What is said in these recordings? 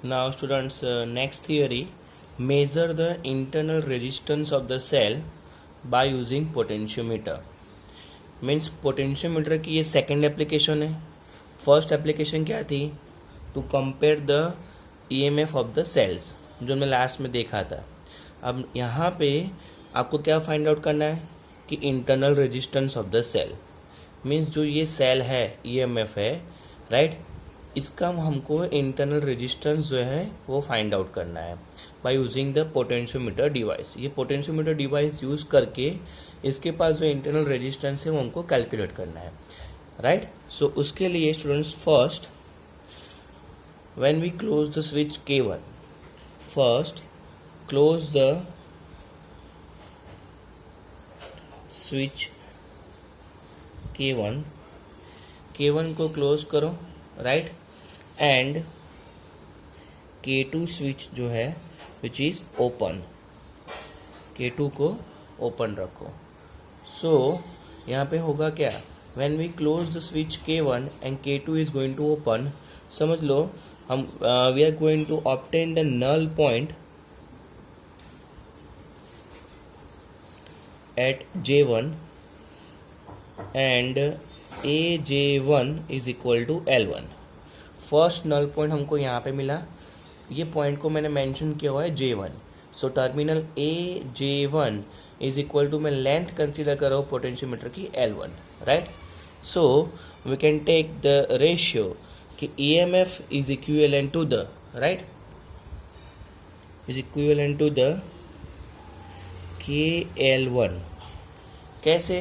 Now students, next theory, measure the internal resistance of the cell by using potentiometer. Means potentiometer की ये second application है. First application क्या थी? To compare the EMF of the cells, जो मैं last में देखा था. अब यहाँ पे आपको क्या फाइंड आउट करना है कि internal resistance of the cell. Means जो ये सेल है, ईएमएफ है, राइट, इसका हमको इंटरनल रेजिस्टेंस जो है वो फाइंड आउट करना है by using the potentiometer device. ये पोटेंशियोमीटर डिवाइस यूज करके इसके पास जो इंटरनल रेजिस्टेंस है वो हमको कैलकुलेट करना है, राइट. सो उसके लिए students, first when we close the switch K1, first close the switch K1 को क्लोज करो, राइट, एंड K2 स्विच जो है विच इज ओपन, K2 को ओपन रखो. सो यहाँ पे होगा क्या? When we close the switch K1 and K2 is going to open, समझ लो हम we are going to obtain the null point at J1 and AJ1 is equal to L1. First null point हमको यहाँ पे मिला. ये point को मैंने मेंशन किया हुआ है J1. So terminal AJ1 is equal to, मैं लेंथ कंसीडर कर रहा हूँ पोटेंशियोमीटर की L1, right. So we can take the ratio कि EMF is equivalent to the, right, is equivalent to the KL1. कैसे?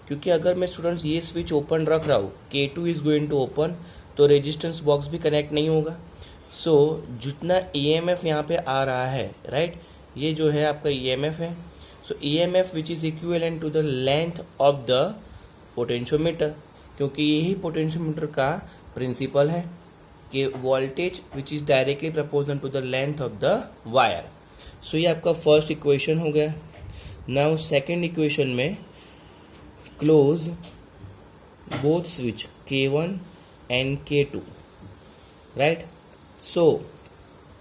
क्योंकि अगर मैं स्टूडेंट्स ये स्विच ओपन रख रहा हूँ, K2 is going to open, तो रेजिस्टेंस बॉक्स भी कनेक्ट नहीं होगा. सो जितना EMF यहाँ पे आ रहा है, राइट, ये जो है आपका EMF है. So EMF which is equivalent to the length of the potentiometer, क्योंकि यही पोटेंशियोमीटर का प्रिंसिपल है कि voltage which is directly proportional to the length of the wire. So ये आपका फर्स्ट इक्वेशन हो गया. नाउ सेकेंड इक्वेशन में close both switch K1 and K2, right. So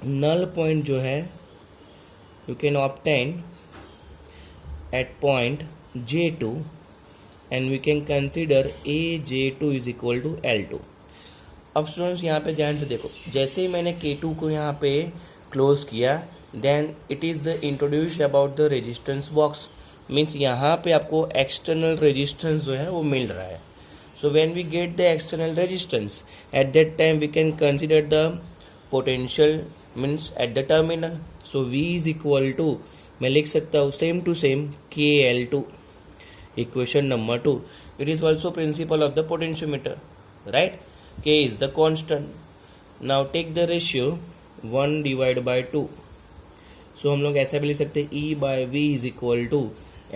null point जो है you can obtain at point J2 and we can consider AJ2 is equal to L2. अब students यहाँ पे ध्यान से देखो, जैसे ही मैंने K2 को यहाँ पे क्लोज किया, then it is the introduced about the resistance box. Means यहाँ पे आपको एक्सटर्नल रेजिस्टेंस जो है वो मिल रहा है. So when we get the external resistance, at that time we can consider the potential means at the terminal. So V is equal to, मैं लिख सकता हूँ same to same KL2, equation number 2. It is also principle of the potentiometer, right? K is the constant. Now take the ratio 1 divided by 2. So हम लोग ऐसा भी लिख सकते हैं E by V is equal to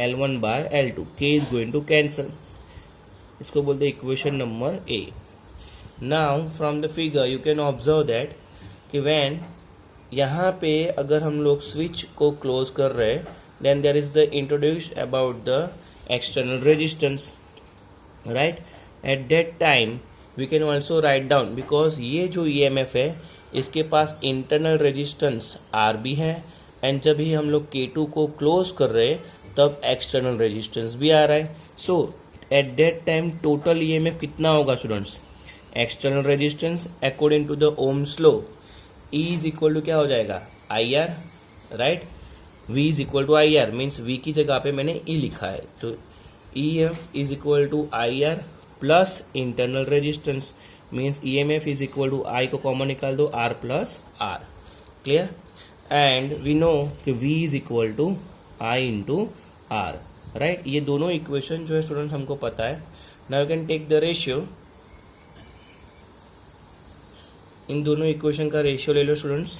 L1 by L2. K is going to cancel. इसको बोलते हैं equation number A. Now from the figure you can observe that कि व्हेन यहाँ पे अगर हम लोग स्विच को क्लोज कर रहे हैं, then there is the introduced about the external resistance, right. At that time we can also write down, because ये जो EMF है इसके पास इंटरनल रेजिस्टेंस R भी है, एंड जब ही हम लोग K2 को क्लोज कर रहे हैं तब एक्सटर्नल रेजिस्टेंस भी आ रहा है. So at that time total EMF कितना होगा students? External resistance according to the Ohm's law E is equal to क्या हो जाएगा? IR, right. V is equal to IR, means V की जगह पे मैंने E लिखा है, तो EF is equal to IR plus internal resistance, means EMF is equal to I को कॉमन निकाल दो, R plus R. Clear? And we know कि V is equal to I into R, right. ये दोनों equation जो है students हमको पता है. Now you can take the ratio. इन दोनों इक्वेशन का रेशियो ले लो students.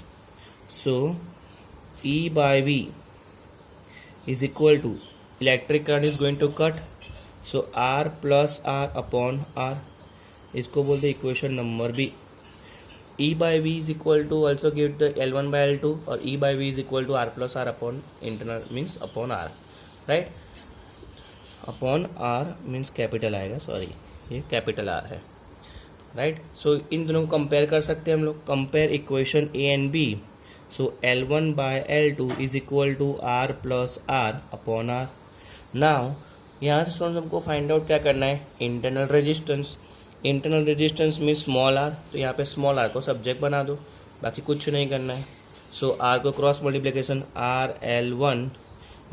So E by V is equal to, electric current is going to cut, so R plus R upon R. इसको बोलते हैं equation number B. E by V is equal to also give the L1 by L2, और E by V is equal to R plus R upon internal means upon R, right. Upon R means capital आएगा, sorry ये capital R है. Right. So इन दोनों को compare कर सकते हैं हम लोग, compare equation A and B. So L1 by L2 is equal to R plus R upon R। Now यहाँ से स्टूडेंट्स हमको फाइंड आउट क्या करना है, इंटरनल रेजिस्टेंस। इंटरनल रेजिस्टेंस में स्मॉल r, तो यहाँ पे स्मॉल r को सब्जेक्ट बना दो, बाकी कुछ नहीं करना है। सो r को cross multiplication, RL1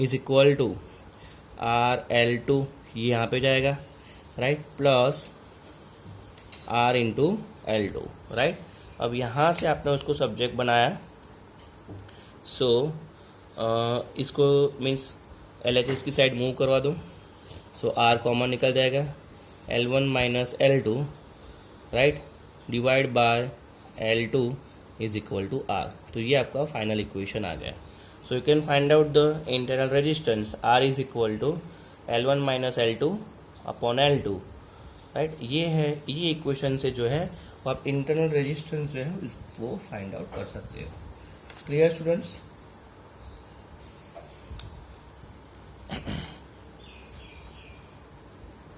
is equal to RL2, ये यहाँ पे जाएगा, right, plus R into L2, right. अब यहाँ से आपने उसको सब्जेक्ट बनाया, सो इसको मीन्स LHS की साइड मूव करवा दो। सो R कॉमन निकल जाएगा, L1 minus L2, right, divide by L2 is equal to R। तो ये आपका फाइनल इक्वेशन आ गया। So you can find out the internal resistance, R is equal to L1 minus L2 upon L2, right. ये है, ये equation से जो है वो आप इंटरनल रेजिस्टेंस जो है वो फाइंड आउट कर सकते हो। Clear students?